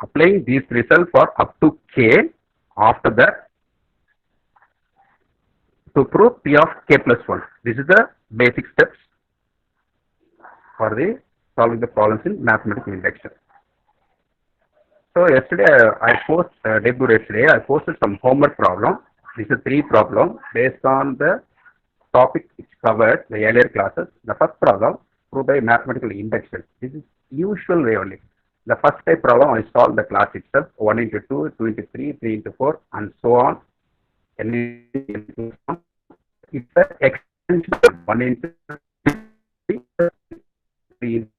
applying these results for up to k. After that, to prove p of k plus 1. This is the basic steps for the solving the problems in mathematical induction. So yesterday I I posted some homework problem. This is three problem based on the topic which covered the earlier classes. The first problem proved by mathematical induction. This is usual way only. The first type problem I solved the class itself, 1 into 2, 2 into 3, 3 into 4, and so on. N into 1. It's the extension 1 into 3, 3 into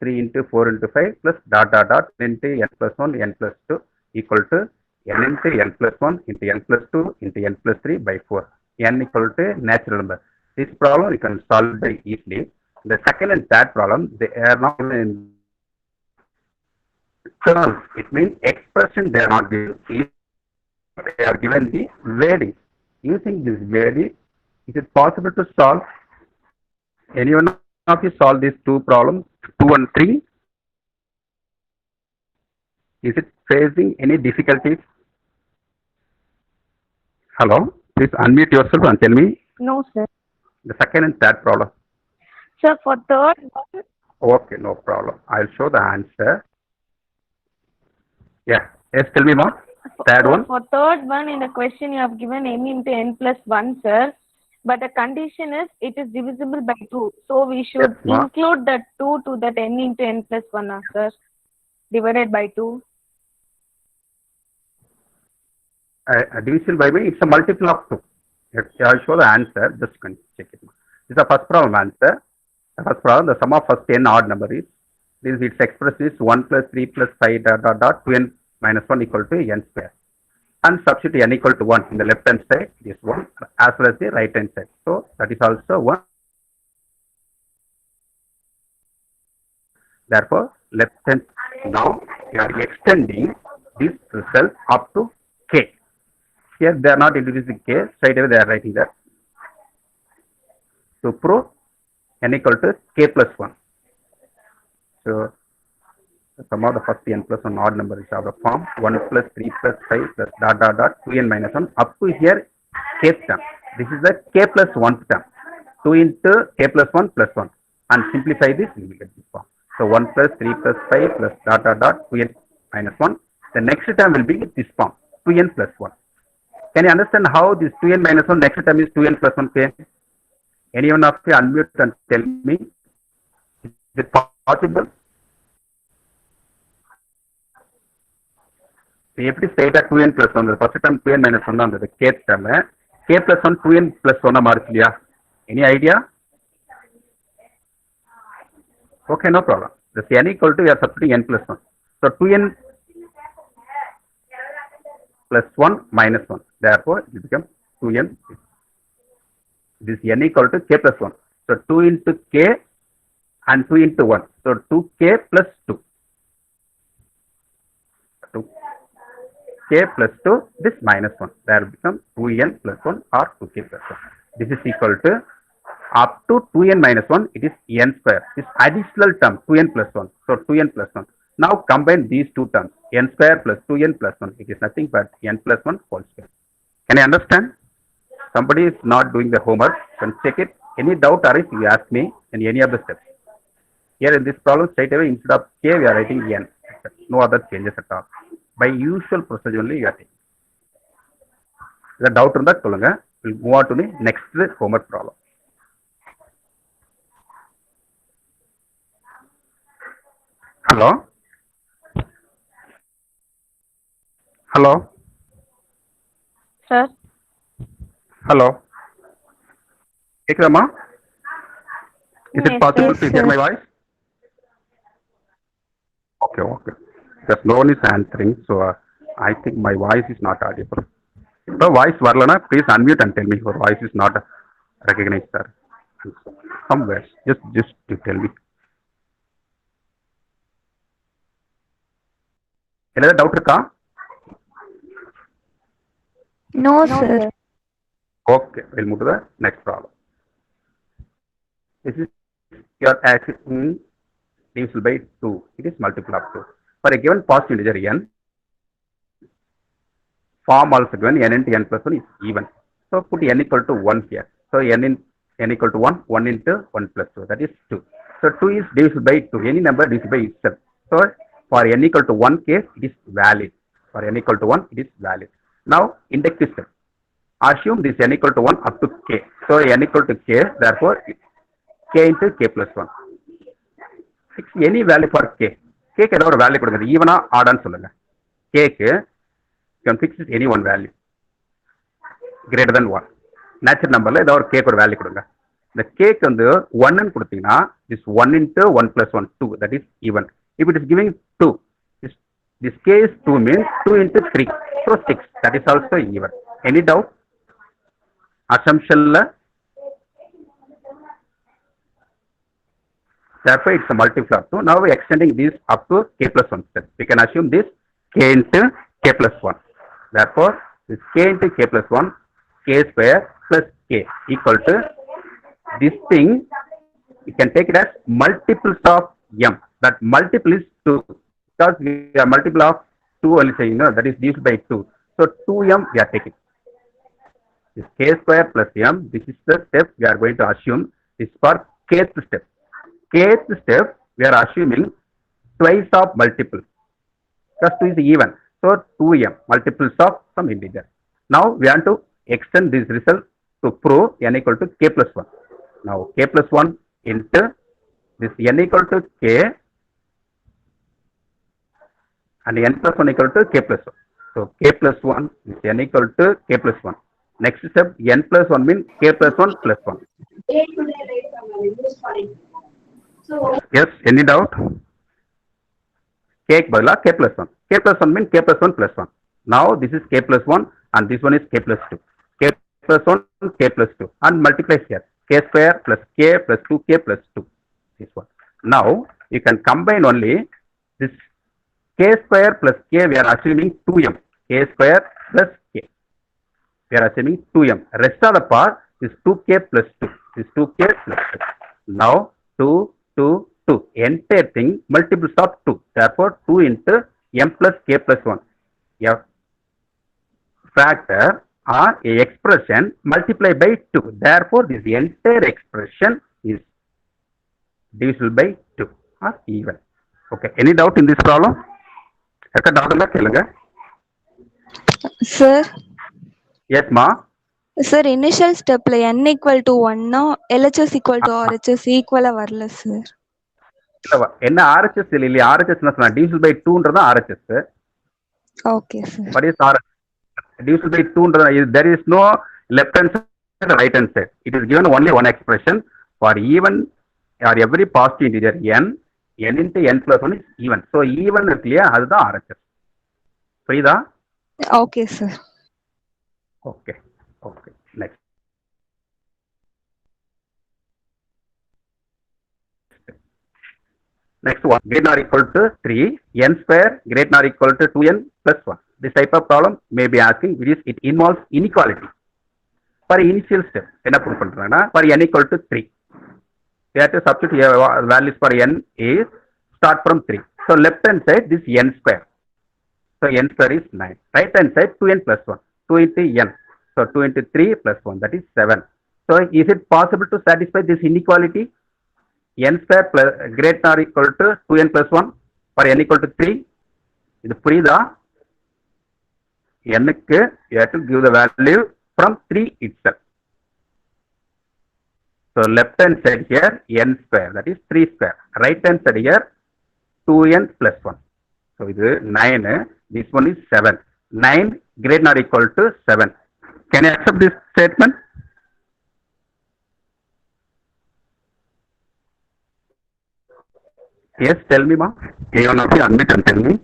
3 into 4 into 5 plus dot dot dot into n plus 1 n plus 2 equal to n into n plus 1 into n plus 2 into n plus 3 by 4. N equal to natural number. This problem you can solve very easily. The second and third problem, they are not in terms. It means expression they are not given. They are given the value. Using this value, is it possible to solve? Anyone of you solve these two problems, 2 and 3? Is it facing any difficulties? Hello? Please unmute yourself and tell me. No, sir. The second and third problem. Sir, for third one. Okay, no problem. I'll show the answer. Yeah. Yes, tell me more. Third one. For third one, in the question you have given m into n plus 1, sir. But the condition is it is divisible by 2. So we should include that 2 to that n into n plus 1, sir. Divided by 2. Division by me, it's a multiple of 2. I'll show the answer. Just check it. This is the first problem answer. The first problem, the sum of first n odd number is, its expression is 1 plus 3 plus 5 dot dot dot 2n minus 1 equal to n square. And substitute n equal to 1 in the left hand side, this one, as well as the right hand side. So that is also 1. Therefore, left hand, now we are extending this result up to k. Here they are not introducing k, straight away they are writing that. To prove n equal to k plus 1. So the sum of the first n plus 1 odd number is of the form 1 plus 3 plus 5 plus dot dot dot 2n minus 1 up to here kth term. This is the k plus 1th term. 2 into k plus 1 plus 1. And simplify this, we will get this form. So 1 plus 3 plus 5 plus dot dot dot 2n minus 1. The next term will be this form, 2n plus 1. Can you understand how this 2n minus 1 next term is 2n plus 1k? Anyone of you unmute and tell me, is it possible? எப்படி ஸ்ட்ரைட்டா 2n plus 1 first time 2n minus 1 தான் அந்த kth term k plus 1 2n plus 1 மாறுச்சு இல்லையா? Any idea? Okay, no problem. This n equal to, we are substituting n plus 1. So 2n plus 1 minus 1. Therefore, it becomes 2n. This n equal to k plus 1. So 2 into k and 2 into 1. So 2k plus 2. 2k plus 2, this minus 1. There becomes 2n plus 1 or 2k plus 1. This is equal to, up to 2n minus 1, it is n square. This additional term, 2n plus 1. So 2n plus 1. Now combine these two terms, n square plus 2n plus 1. It is nothing but n plus 1 whole square. Can you understand? Somebody is not doing the homework, can check it. Any doubt or if you ask me in any of the steps. Here in this problem, straight away instead of k, we are writing n. No other changes at all. By usual procedure only you are taking. The doubt in that, we'll move on to the next homework problem. Hello? Hello? Sir? Hello? Ikramma? Is it Yes, possible yes, to hear sir. my voice? Okay, okay. Just no one is answering, so I think my voice is not audible. So voice varlana, please unmute and tell me your voice is not recognized, sir. Somewhere, just to tell me. Any doubt irukka? No, No, sir. sir. Okay, we'll move to the next problem. This is your action divisible by 2. It is multiple of 2. for a given positive integer n, form also given n into n plus 1 is even. So put n equal to 1 here. So n equal to 1, 1 into 1 plus 2, that is 2. So 2 is divisible by 2, any number divisible by itself. So for n equal to 1 case, it is valid. For n equal to 1, it is valid. Now inductive step. Assume this n equal to 1 up to k. So n equal to k, therefore k into k plus 1. Fix any value for k. K க்கு ஏதாவது ஒரு value கொடுங்க, ஈவனா ஆடான்னு சொல்லுங்க. K க்கு you can fix any one value greater than 1. Natural numberல ஏதாவது ஒரு k க்கு ஒரு வேல்யூ கொடுங்க. இந்த k க்கு வந்து 1 ன்னு கொடுத்தீங்கன்னா this 1 into 1 plus 1, 2, that is even. If it is giving 2, this k is 2 means 2 into 3, so 6, that is also even. Any doubt? Assumption la, therefore it's a multiple of 2. Now we are extending this up to k plus 1 step. We can assume this k into k plus 1. Therefore this k into k plus 1, k square plus k equal to this thing. You can take it as multiples of m. That multiple is 2, because we are multiple of 2 only saying, no, that is divided by 2. So 2m we are taking. This k square plus m, this is the step we are going to assume is for kth step. Kth step we are assuming twice of multiple, because 2 is even. So 2m multiples of some integer. Now we want to extend this result to prove n equal to k plus 1. Now k plus 1 into this n equal to k and n plus 1 equal to k plus 1. So k plus 1 is n equal to k plus 1. Next step, n plus 1 means k plus 1 plus 1. Yes, any doubt? K badala k plus 1. K plus 1 means k plus 1 plus 1. Now this is k plus 1 and this one is k plus 2. K plus 1, k plus 2, and multiply here. K square plus k plus 2k plus 2. This one. Now you can combine only this k square plus k, we are assuming 2m. K square plus k. We are assuming 2m. Rest of the part is 2k plus 2. Is 2k plus 2. Now 2, 2, 2. Entire thing multiples of 2. Therefore 2 into m plus k plus 1. A factor or a expression multiplied by 2. Therefore this entire expression is divisible by 2 or even. Okay. Any doubt in this problem? Sir. Yes, ma. Sir, initial step la n equal to 1 now LHS equal to RHS equal varla sir. என்ன RHS இல்ல RHS னா divisible by 2 ன்றதா RHS. Okay sir. What is RHS? Divisible by 2 ன்றதா, there is no left hand side or right hand side. It is given only one expression for even or every positive integer n into n plus 1 is even. So even இருக்குலையா, அதுதான் RHS. புரியுதா? Okay sir. Okay. Okay. Next. Next one, greater than or equal to 3, n square greater than or equal to 2n plus 1. This type of problem may be asking, which is it involves inequality. For initial step, for n equal to 3, we have to substitute values for n is start from 3. So left hand side this n square. So n square is 9. Right hand side 2n plus 1. 2 into n. So 2 into 3 plus 1, that is 7. So is it possible to satisfy this inequality? N square plus greater than or equal to 2n plus 1 for n equal to 3. இது புரியுதா? n க்கு you have to give the value from 3 itself. So left hand side here n square, that is 3 square. Right hand side here 2n plus 1. So இது 9. This one is 7. 9 greater than or equal to 7. Can you accept this statement? Yes, tell me, ma. Anyone of you unmute and tell me.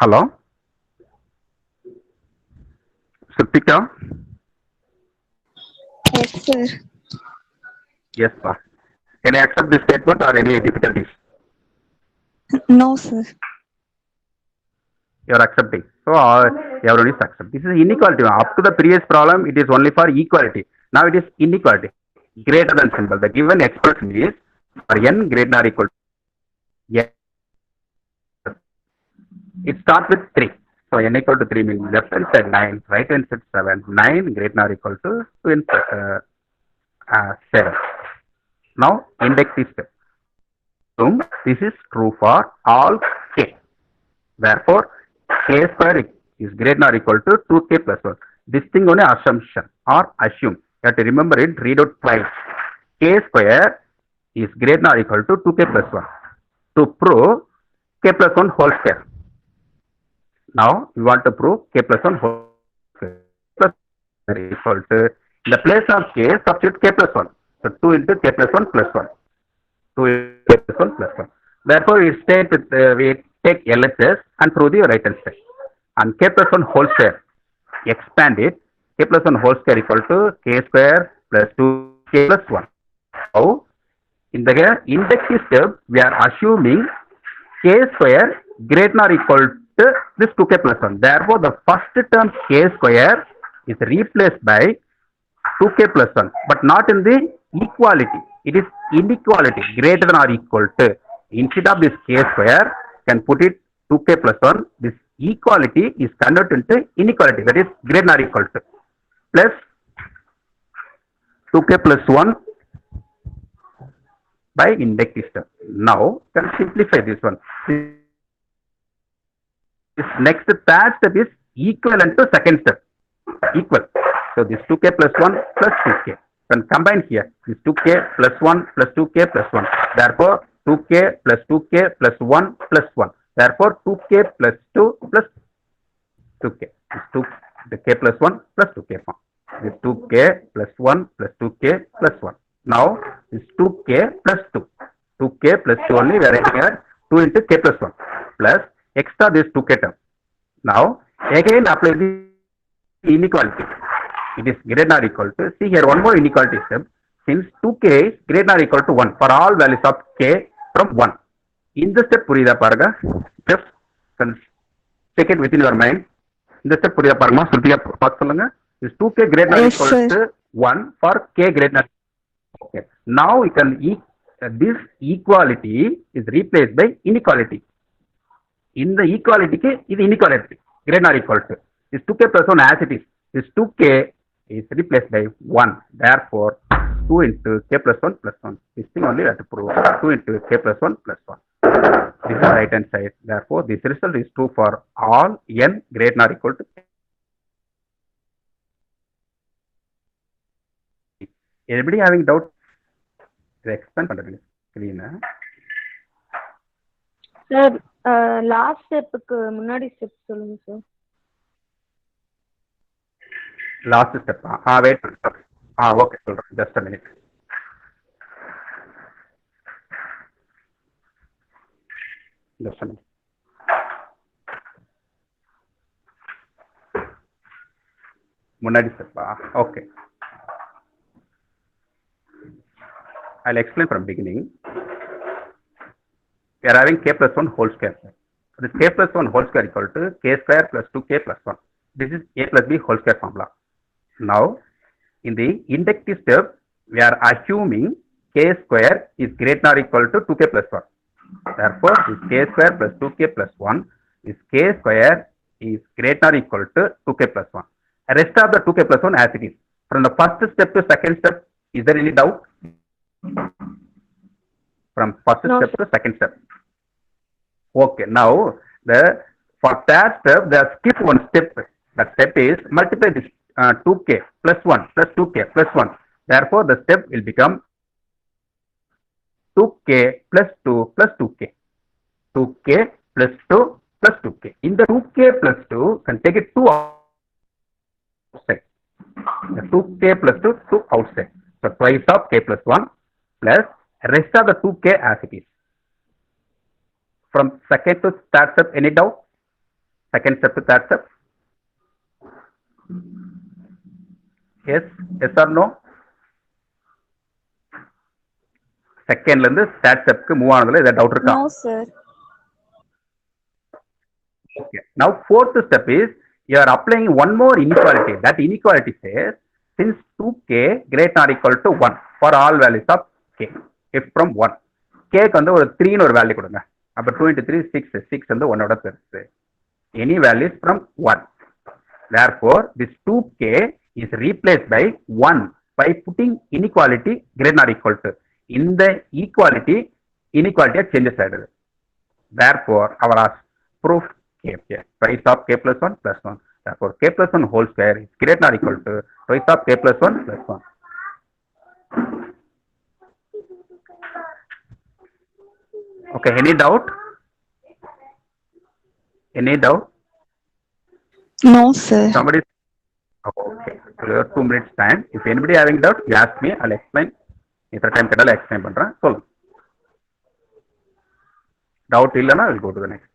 Hello? Sutika? Yes sir. Yes, ma. Can you accept this statement or any difficulties? No sir. You are accepting. So everyone is accept. This is inequality. Up to the previous problem, it is only for equality. Now it is inequality. Greater than symbol. The given expression is for n greater than or equal Yes. It starts with 3. So n equal to 3 means left hand side 9, right hand side 7. 9 greater than or equal to 2 and 7. Now index is step. So this is true for all k. Therefore, k square is greater than or equal to 2k plus 1. This thing only assumption or assume. You have to remember it, read out twice. K square is greater than or equal to 2k plus 1. To prove k plus 1 whole square. Now, we want to prove k plus 1 whole square plus equal to, in the place of k, substitute k plus 1. So, 2 into k plus 1 plus 1. 2 into k plus 1 plus 1. Therefore, we state with, we take LHS and prove the right hand side. And k plus 1 whole square, expand it, k plus 1 whole square equal to k square plus 2k plus 1. Now, in the indexing step, we are assuming k square greater than or equal to this 2k plus 1. Therefore, the first term k square is replaced by 2k plus 1, but not in the equality. It is inequality, greater than or equal to. Instead of this k square, can put it 2k plus 1. This equality is converted into inequality, that is greater than or equal to. Plus 2k plus 1 by index system. Now, can simplify this one. This next third step is equivalent to second step. Equal. So, this 2k plus 1 plus 2k. Then combine here. This 2k plus 1 plus 2k plus 1. Therefore, 2k plus 2k plus 1 plus 1. Therefore, 2k plus 2 plus 2k. This 2, the k plus 1 plus 2k form. This 2k plus 1 plus 2k plus 1. Now, this 2k plus 2. 2k plus 2 only, we are writing here 2 into k plus 1 plus extra this 2k term. Now, again apply the inequality. It is greater than or equal to, see here one more inequality step. Since 2k is greater than or equal to 1 for all values of k from 1. In the step, purida paraga, just check it within your mind. In the step, purida paraga, Sulpiya, is 2k greater than or equal to 1 for k greater than. Okay. Now we can this equality is replaced by inequality. In the equality is inequality greater than or equal to. This 2k plus 1 as it is. This 2k is replaced by 1. Therefore, 2 into k plus 1 plus 1. This thing only we have to prove. 2 into k plus 1 plus 1. This is the right hand side. Therefore, this result is true for all n greater than or equal to. Anybody having doubt? Expand பண்ணுங்க ஸ்கிரீனை. Sir last ஸ்டெப்புக்கு முன்னாடி step சொல்லுங்க sir. Last step wait okay சொல்றேன், just a minute. Just a minute. முன்னாடி ஸ்டெப்பா? Okay, I'll explain from beginning. We are having k plus 1 whole square. This k plus 1 whole square equal to k square plus 2k plus 1. This is a plus b whole square formula. Now, in the inductive step, we are assuming k square is greater than or equal to 2k plus 1. Therefore, this k square plus 2k plus 1, this k square is greater than or equal to 2k plus 1. The rest of the 2k plus 1 as it is. From the first step to second step, is there any doubt? From first step to second step. Okay, now for third step, they skip one step. That step is multiply this 2k plus 1 plus 2k plus 1. Therefore, the step will become 2k plus 2 plus 2k. 2k plus 2 plus 2k. In the 2k plus 2, can take it 2 outside. The 2k plus 2, 2 outside. So, twice of k plus 1 plus rest of the 2k as it is. From second to third step, any doubt? Second step to third step? Yes, yes or no? Second la irundhu third step ku move aanadhula edha doubt irukka? No sir. Okay, now fourth step is you are applying one more inequality. That inequality says since 2k greater or equal to 1 for all values of k, if from 1, k க்கு வந்து ஒரு 3 னு ஒரு value கொடுங்க. அப்போ 2 into 3 6 6 வந்து 1 பெருசு. Any values from 1. Therefore, this 2k is replaced by 1 by putting inequality greater than or equal to. In the equality, inequality changes. Therefore, our proof k, twice of k plus 1 plus 1. Therefore, k plus 1 whole square is greater than or equal to twice of k plus 1 plus 1. Okay, any doubt? Any doubt? No, sir. Somebody? Okay, so you have 2 minutes time. If anybody having doubt, you ask me, I'll explain. If time can I'll explain. So, doubt illana, we'll go to the next.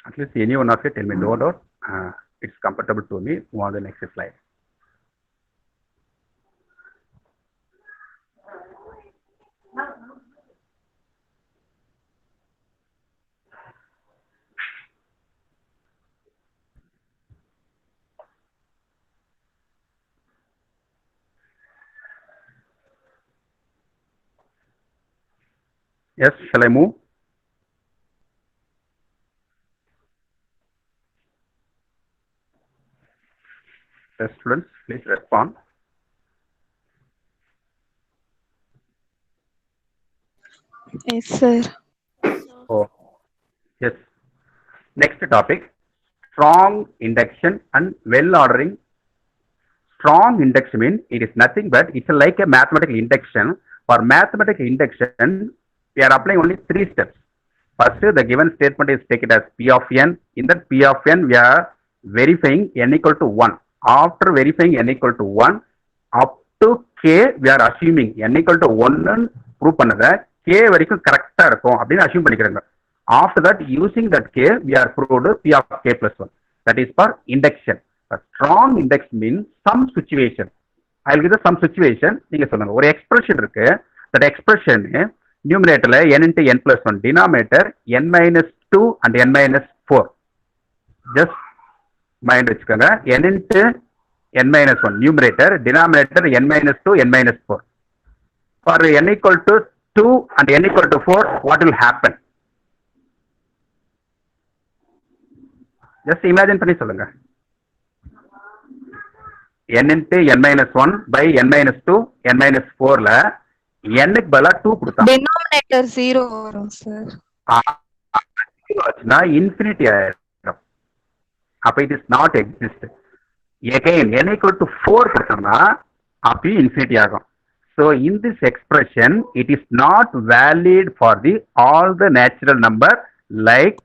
At least any one of you tell me no doubt. It's comfortable to me. Move on the next slide. Yes, shall I move? Yes, students, please respond. Yes, sir. Oh, yes. Next topic, strong induction and well ordering. Strong induction means it is nothing but it's like a mathematical induction. For mathematical induction, we are applying only 3 steps. First, the given statement is taken as P of n. In that P of n, we are verifying n equal to 1. After verifying n equal to 1, up to k, we are assuming n equal to 1 and prove பண்ணத k வரைக்கும் கரெக்டா இருக்கும் அப்படின்னு assume பண்ணிக்கிறாங்க. After that, using that k, we are proved P of k plus 1. That is for induction. A strong induction means some situation. I'll give you some situation. நீங்க சொல்லுங்க. ஒரு expression இருக்கு. That expression numerator n into n plus 1, denominator n minus 2 and n minus 4. Just mind வச்சுக்கோங்க. n into n minus 1 numerator, denominator n minus 2, n minus 4. For n equal to 2 and n equal to 4, what will happen? Just imagine பண்ணி சொல்லுங்க. n into n minus 1 by n minus 2, n minus 4 ல n க்கு பதிலா 2 கொடுத்தா Denominator 0 வரும், sir. ஆச்சுன்னா infinity ஆயிடும். அப்ப it is not exist. Again, n equal to 4 கொடுத்தோம்னா அப்பயும் infinity ஆகும். So in this expression, it is not valid for the all the natural number like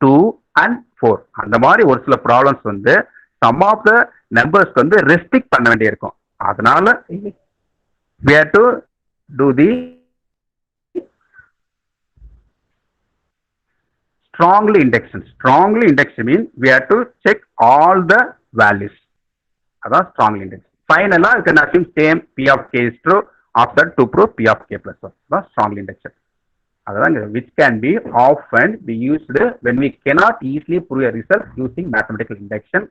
2 and 4. அந்த மாதிரி ஒரு சில ப்ராப்ளம்ஸ் வந்து some of the numbers வந்து ரெஸ்ட்ரிக்ட் பண்ண வேண்டியிருக்கும். அதனால we have to do the strongly induction. Strongly induction means we have to check all the values. That's strongly induction. Finally, you can assume same P of k is true after to prove P of k plus 1. That's strongly induction. Which can be often be used when we cannot easily prove a result using mathematical induction.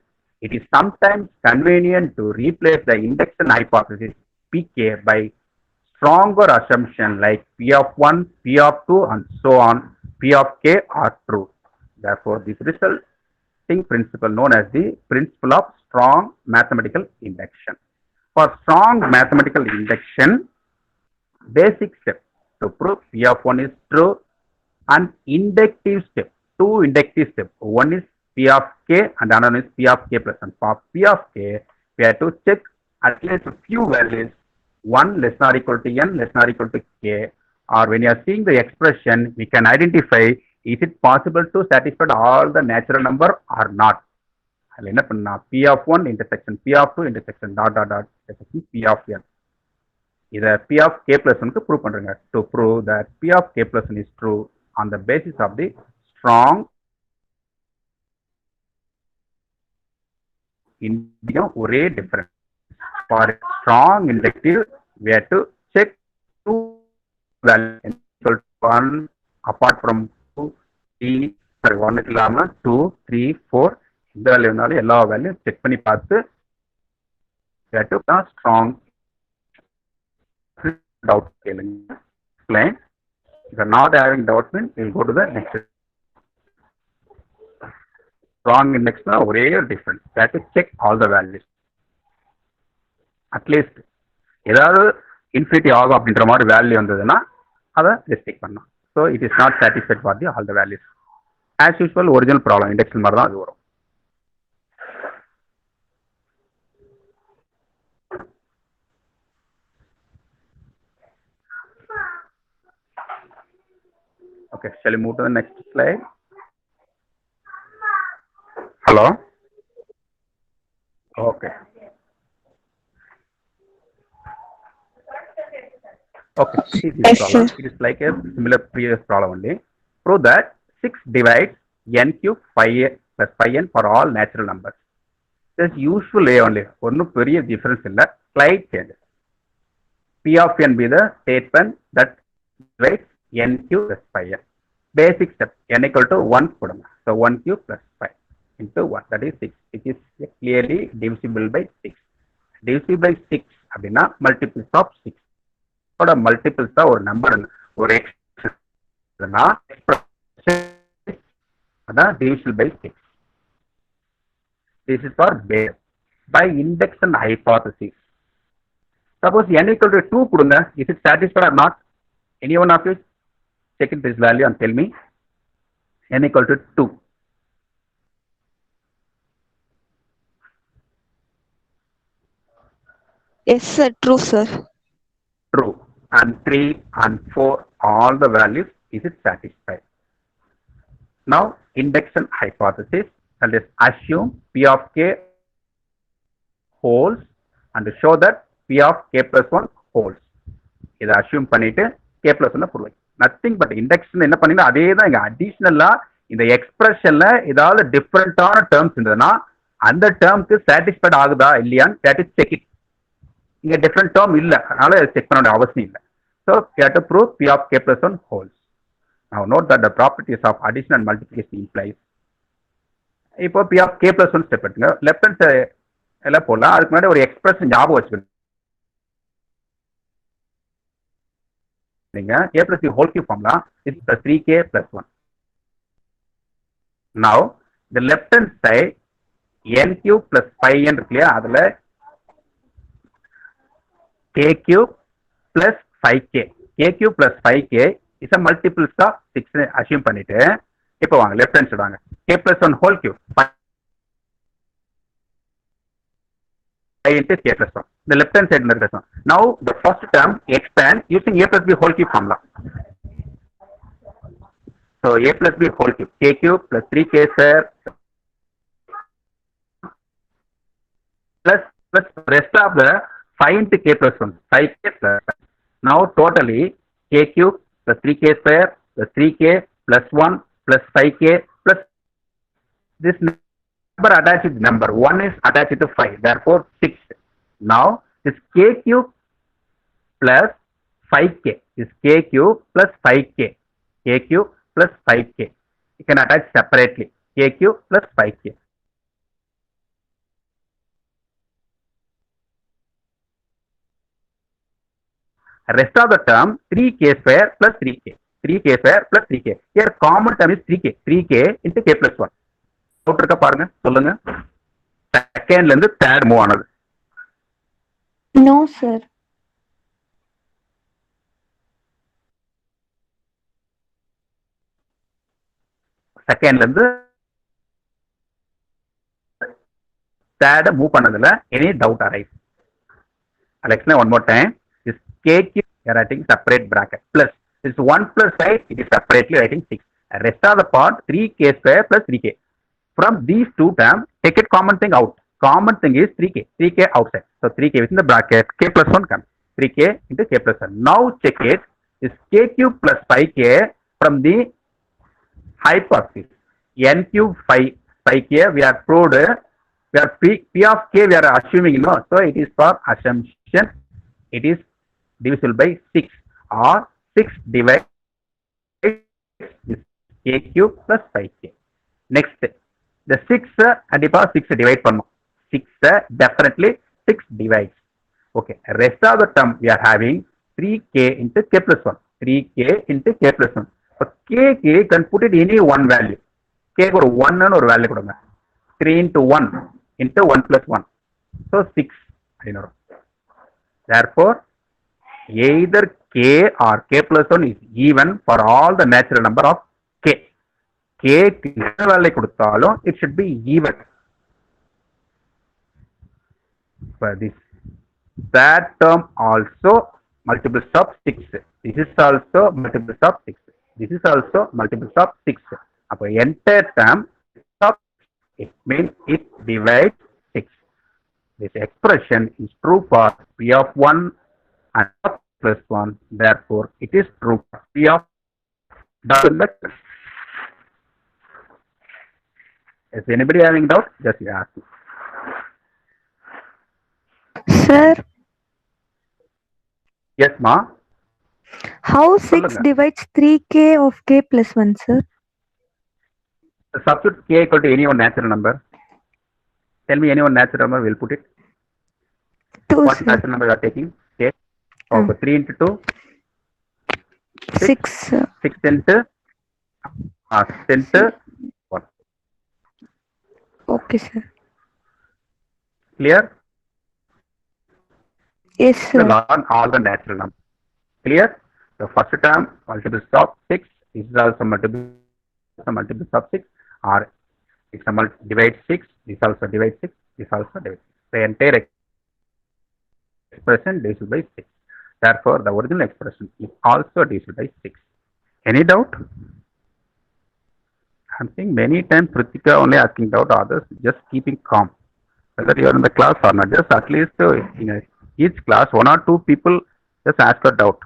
It is sometimes convenient to replace the induction hypothesis Pk by stronger assumption like P of 1, P of 2 and so on, P of k are true. Therefore, this resulting principle known as the principle of strong mathematical induction. For strong mathematical induction, basic step to prove P of 1 is true and inductive step, 2 inductive steps. One is P of k and another is P of k plus 1. For P of k, we have to check at least a few values, 1 less than or equal to n less than or equal to k, or when you are seeing the expression, we can identify is it possible to satisfy all the natural number or not. அதில் என்ன பண்ணா P of 1 intersection P of 2 intersection dot dot dot intersection P of n. இதை P of k plus 1 க்கு prove பண்றீங்க. To prove that P of k plus 1 is true on the basis of the strong induction ஒரே difference. For strong inductive, we have to check 2 values equal to 1 apart from 3 sorry 1 இல்லாம 2 3 4 இந்த value இருந்தாலும் எல்லா value check பண்ணி பார்த்து strong doubt கேளுங்க explain. If you are not having doubt, then we will go to the next. Strong index na ஒரே difference. That is check all the values. At least ஏதாவது infinity ஆகும் அப்படின்ற மாதிரி value வந்ததுன்னா அதை ரெஸ்ட்ரிக்ட் பண்ணலாம். So it is not satisfied for the all the values. As usual original problem index மாதிரி தான் அது வரும். Okay, shall we move to the next slide? Hello? Okay. Okay, see this Yes, problem. sir. It is like a similar previous problem only. Prove that 6 divides n cube 5a plus 5n for all natural numbers. This is usual way only. ஒன்னும் பெரிய difference இல்ல. Slight change. P of n be the statement that divides n cube plus 5n. Basic step n equal to 1 கொடுங்க. So 1 cube plus 5 into 1 that is 6. It is clearly divisible by 6. Divisible by 6 அப்படின்னா multiples of 6. ஓட multiples தான் ஒரு number ஒரு x அதான் divisible by 6. This is for base by induction hypothesis. Suppose n equal to 2 கொடுங்க. Is it satisfied or not? Any one of you check in this value and tell me. N equal to 2. Yes, sir. True, sir. True. And 3 and 4 all the values, is it satisfied? Now induction hypothesis, and let's assume P of k holds and show that P of k plus 1 holds. இதை assume பண்ணிட்டு k plus 1 prove. Nothing but induction என்ன பண்ணினா அதே தான் இங்க அடிஷனலா இந்த எக்ஸ்பிரஷன்ல ஏதாவது டிஃபரண்டான terms இருந்ததுன்னா அந்த டேர்ம்க்கு சாட்டிஸ்ஃபைட் ஆகுதா இல்லையான்னு that is check it. இங்க டிஃபரண்ட் டேர்ம் இல்ல அதனால செக் பண்ண வேண்டிய அவசியம் இல்லை. So we have to prove P of k plus 1 holds. Now note that the properties of addition and multiplication implies. இப்போ P of k plus 1 step எடுத்துங்க. Left hand எல்லாம் போடலாம். அதுக்கு முன்னாடி ஒரு எக்ஸ்பிரஷன் ஞாபகம் வச்சுக்கணும். நீங்க a plus b whole cube formula is 3k plus 1. Now the left hand side n cube plus 5n இருக்கு இல்லையா அதுல k cube plus 5k. k cube plus 5k is a multiples of 6 assume பண்ணிட்டு இப்போ வாங்க left hand side வாங்க. k plus 1 whole cube 5 into k plus 1. The left hand side is one. Now the first term expand using a plus b whole cube formula. So a plus b whole cube k cube plus 3k square plus rest of the 5 into k plus 1 5k plus 1. Now totally k cube plus 3k square plus 3k plus 1 plus 5k plus this number attached to number 1 is attached to 5, therefore 6. Now this k cube plus 5k is k cube plus 5k, k cube plus 5k. You can attach separately k cube plus 5k. Rest of the term 3k square plus 3k, 3k square plus 3k. Here common term is 3k, 3k into k plus 1. Out இருக்க பாருங்க சொல்லுங்க. செகண்ட்ல இருந்து third move ஆனது. No, sir. செகண்ட்ல இருந்து third move பண்ணதுல any doubt arise? I'll explain one more time. This k cube you are writing separate bracket plus this 1 plus 5 it is separately writing 6. Rest of the part 3k square plus 3k. From these two terms, take it common thing out. Common thing is 3k. 3k outside. So 3k within the bracket. K plus 1 comes. 3k into k plus 1. Now check it. This k cube plus 5k from the hypothesis. N cube 5k we are proved. We are p of k we are assuming, you know. So it is for assumption. It is divisible by 6 or 6 divided this k cube plus 5k. Next, the 6 and the 6 divide பண்ணும். 6 definitely 6 divides. Okay, rest of the term we are having 3k into k plus 1. 3k into k plus 1. So k can put it any one value. K ஒரு 1 ன்னு ஒரு value கொடுங்க. 3 into 1 into 1 plus 1. So 6. Therefore, either k or k plus 1 is even for all the natural number of k. K என்ன value கொடுத்தாலும் it should be even. For this, that term also multiples of 6. This is also multiples of 6. This is also multiples of 6. அப்போ entire term of it means it divides 6. This expression is true for p of 1 and plus 1. Therefore, it is true for p of double vector. Is anybody having doubt? Just ask. Sir, Yes, ma. how 6 சொல்லுங்க. divides 3k of k plus 1, sir? Substitute k equal to any one natural number. Tell me any one natural number. We'll put it. 2, What sir. natural number you are taking? K. Okay, 3 into 2. 6, sir. 6 into 6 into 1. Okay, sir. Clear? Yes, So sir. learn all the natural numbers. Clear? The first term multiples of 6 is also multiples of 6, or it's a divide 6. This also divide 6. This also divide 6. The entire expression divided by 6. Therefore, the original expression is also divided by 6. Any doubt? I'm saying many times Pritika only asking doubt, others just keeping calm. Whether you are in the class or not, just at least in each class, 1 or 2 people just ask a doubt.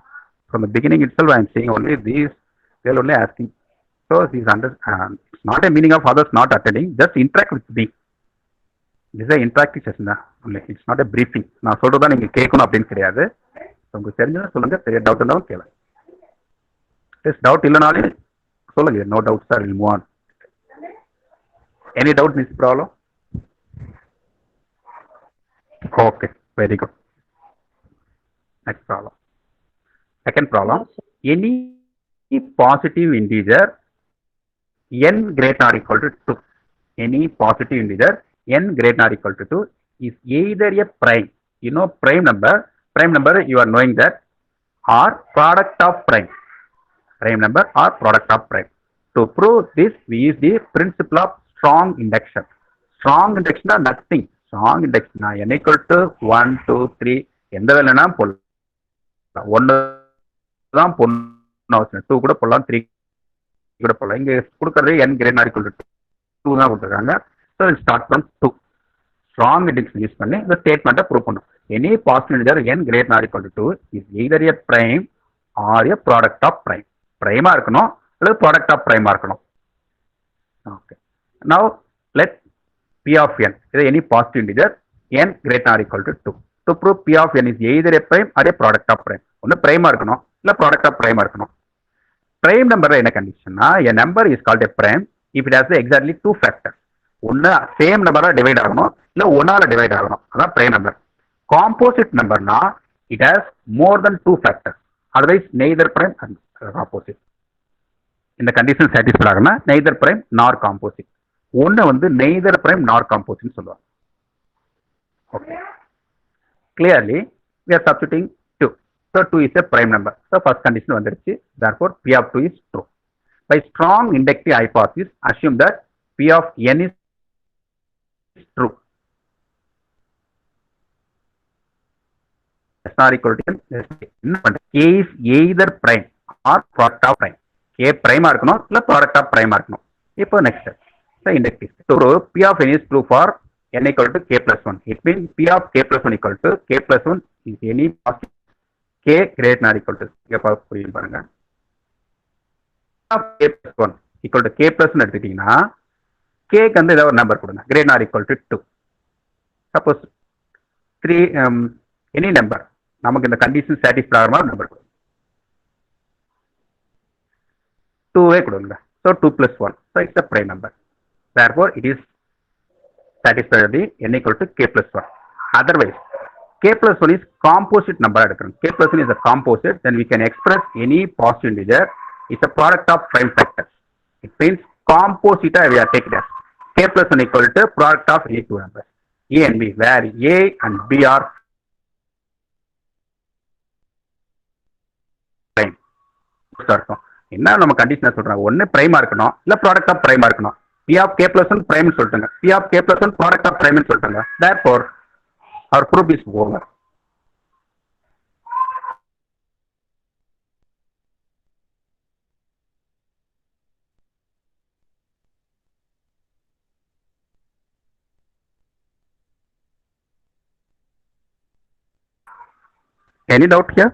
From the beginning itself, I am saying only these, they are only asking. So, these it's not a meaning of others not attending, just interact with me. This is an interactive session. Only. It's not a briefing. நான் சொல்றதா நீங்க கேட்கணும் அப்படின்னு கிடையாது. உங்களுக்கு தெரிஞ்சதா சொல்லுங்க, பெரிய doubt இருந்தாலும் கேளுங்க. டவுட் இல்லைனாலும் சொல்லுங்க. No doubts, sir. We'll move on. Any doubt, Miss Problem? Okay, very good. Next problem. Second problem. Any positive integer n greater or equal to 2. Any positive integer n greater or equal to 2 is either a prime. You know prime number. Prime number you are knowing that, or product of prime. Prime number or product of prime. To prove this, we use the principle of strong induction. Strong induction are nothing. Strong induction n equal to 1, 2, 3 எந்த வேலைனா போடலாம். 1 தான் போடணும் அவசியம். 2 கூட போடலாம், 3 கூட போடலாம். இங்க கொடுக்கறது n greater or equal to 2 தான் கொடுத்துருக்காங்க. So we'll start from 2. Strong induction use பண்ணி இந்த ஸ்டேட்மெண்ட்டை ப்ரூவ் பண்ணும். Any positive integer n greater or equal to 2 is either a prime or a product of prime. Prime இருக்கணும் அல்லது product of prime இருக்கணும். Okay. Now let p of n is any positive integer n greater or equal to 2. To prove p of n is either a prime or a product of prime. ஒன்னு prime இருக்கணும் இல்ல product of prime இருக்கணும். Prime number என்ன கண்டிஷன்னா, a number is called a prime if it has exactly 2 factors. ஒன்னு same நம்பரா divide ஆகணும் இல்ல ஒன்னால டிவைட் ஆகணும். அதான் prime number. Composite numberனா it has more than 2 factors. Otherwise neither prime and opposite. இந்த கண்டிஷன் சாட்டிஸ்ஃபை ஆகுனா neither prime nor composite. ஒன்னு வந்து neither prime nor composite சொல்லுவாங்க. Okay. Clearly we are substituting 2. So 2 is a prime number. So first condition வந்துருச்சு. Therefore p of 2 is true. By strong inductive hypothesis, assume that p of n is true. Not equal to n. K is either prime or product of prime. K prime இருக்கணும் இல்ல product of prime இருக்கணும். இப்போ next so inductive. So p of n is true for n equal to k plus 1. It means p of k plus 1 equal to k plus 1 is any positive k greater than or equal to புரியும் பாருங்க. K plus 1 equal to k plus 1 எடுத்துட்டீங்கன்னா k க்கு வந்து ஏதாவது ஒரு number கொடுங்க greater than or equal to 2. Suppose 3 any number நமக்கு இந்த கண்டிஷன் சாட்டிஸ்ஃபை ஆகிற மாதிரி நம்பர் கொடுங்க. 2 கொடுங்க. So 2 plus 1. So it's a prime number. Therefore, it is satisfactorily n equal to k plus 1. Otherwise, k plus 1 is composite number. K plus 1 is a composite, then we can express any positive integer. It's a product of prime factors. It means composite we are taking as k plus 1 equal to product of any two numbers, a and b, where a and b are prime. என்ன நம்ம condition சொல்றாங்க, ஒன்னு பிரைமா இருக்கணும் இல்ல product of பிரைமா இருக்கணும். p of k plus 1 prime சொல்லிட்டாங்க, p of k plus 1 product of prime சொல்லிட்டாங்க. Therefore our proof is over. Any doubt here?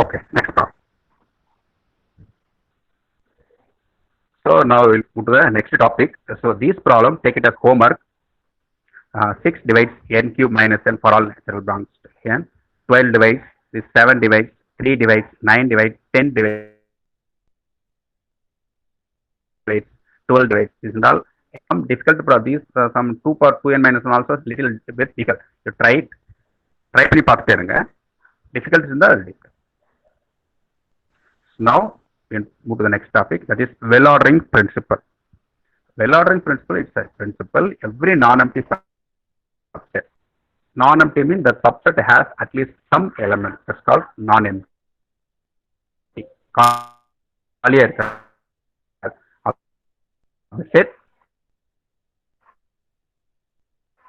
Okay, next problem. So now we'll move to the next topic. So this problem, take it as homework. 6 divides n cube minus n for all natural belongs to n. 12 divides, this 7 divides, 3 divides, 9 divides, 10 divides, 12 divides. This is all some difficult problem. These some 2 power 2n minus 1 also little bit difficult. You try it. Try பண்ணி பார்த்துட்டே இருங்க. Difficult is the difficult. Now we move to the next topic, that is well ordering principle. Well ordering principle is a principle every non-empty subset. Non-empty means the subset has at least some element. That's called non-empty. காலியா இருக்க set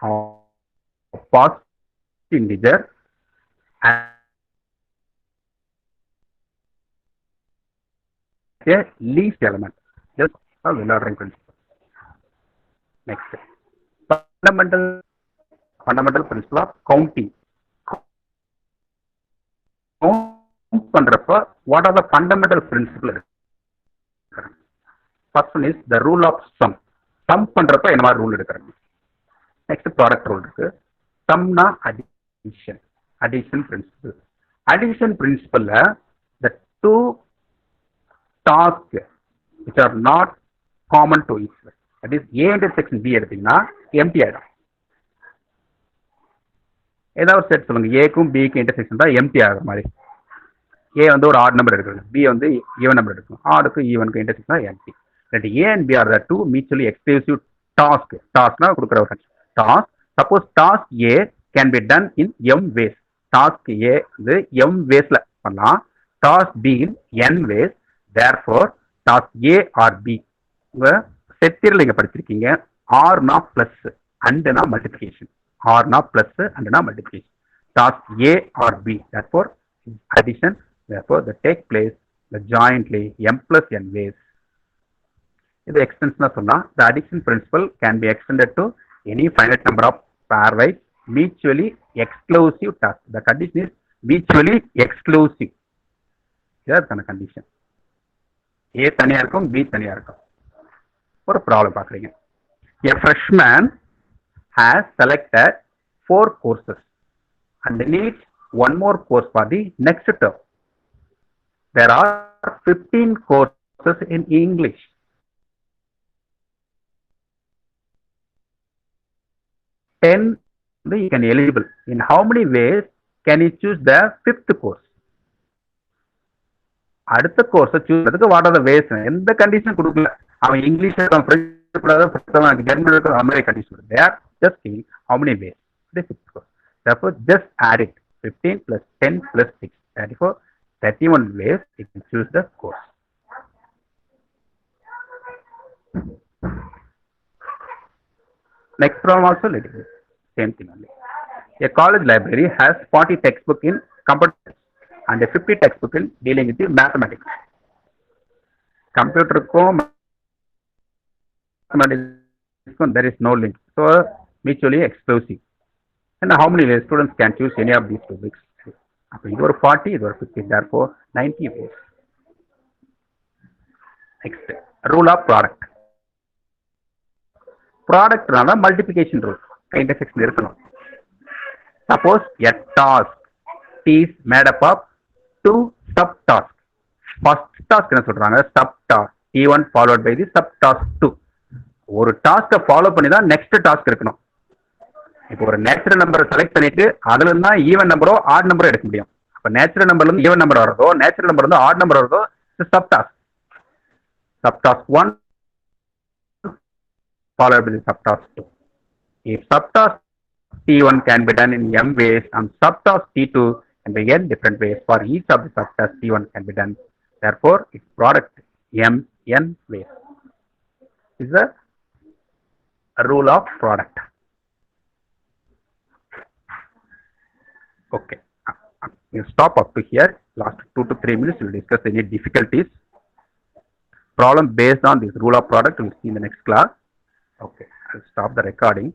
of positive integer and a least element. Just a well ordering principle. Next, fundamental principle of counting. Count பண்றப்ப what are the fundamental principles? First one is the rule of sum. Sum பண்றப்ப என்ன மாதிரி rule எடுக்கறாங்க? Next product rule இருக்கு. Sumனா addition principle. Addition principle the two tasks which are not common to each other. That is a intersection b எடுத்தீங்கன்னா empty ஆயிடும். ஏதாவது set சொல்லுங்க, a க்கும் b க்கு இன்டர்செக்ஷன் தான் empty ஆகுற மாதிரி. a வந்து ஒரு odd number எடுக்கணும், b வந்து even number எடுக்கணும். odd க்கு even க்கு இன்டர்செக்ஷன் தான் empty. That a and b are the two mutually exclusive task. Taskனா கொடுக்குற ஒரு task. Suppose task a can be done in m ways. Task a வந்து m waysல பண்ணலாம், task b in n ways. Therefore task a or b உங்க settle நீங்க படிச்சிருக்கீங்க, r னா plus and னா multiplication, r னா plus and னா multiplication. Task a or b, therefore addition, therefore they take place the jointly m plus n ways. இது extension சொன்னா the addition principle can be extended to any finite number of pairwise mutually exclusive tasks. The condition is mutually exclusive. That's the condition. A தனியா இருக்கும், B தனியா இருக்கும். ஒரு problem பார்க்குறீங்க. A freshman has selected 4 courses and needs one more course for the next term. There are 15 courses in English. You can eligible. In how many ways can you choose the 5th course? அடுத்த course choose பண்றதுக்கு what are the ways? எந்த condition கொடுக்கல. அவன் English இருக்கான், French கூடாது, German இருக்கான், அந்த மாதிரி condition. They are just giving how many ways? The 5th course. Therefore just add it. 15 plus 10 plus 6. Therefore 31 ways you can choose the course. Next problem also like this. Same thing only. A college library has 40 textbook in computer and a 50 textbook in dealing with the mathematics. Computer ko mathematics there is no link, so mutually exclusive. And how many ways students can choose any of these two books? Either 40, either 50, therefore 90 ways. Next, rule of product. Product rana multiplication rule. intersection இருக்கணும். Suppose a task is made up of two subtasks. First task என்ன சொல்றாங்க? Subtask T1 followed by the subtask 2. ஒரு டாஸ்கை follow பண்ணி தான் next task இருக்கணும். இப்போ ஒரு natural நம்பரை செலக்ட் பண்ணிட்டு அதுல இருந்தா ஈவன் நம்பரோ ஆட் நம்பரோ எடுக்க முடியும். அப்ப நேச்சுரல் நம்பர்ல இருந்து ஈவன் நம்பர் வரதோ, நேச்சுரல் நம்பர் வந்து add number வரதோ, subtask. Subtask 1 followed by the subtask 2. If subtask T1 can be done in m ways and subtask T2 can be n different ways, for each of the subtasks T1 can be done. Therefore, its product m n ways. This is a rule of product. Okay. You stop up to here. Last 2 to 3 minutes, we will discuss any difficulties. Problem based on this rule of product, we will see in the next class. Okay. I'll stop the recording.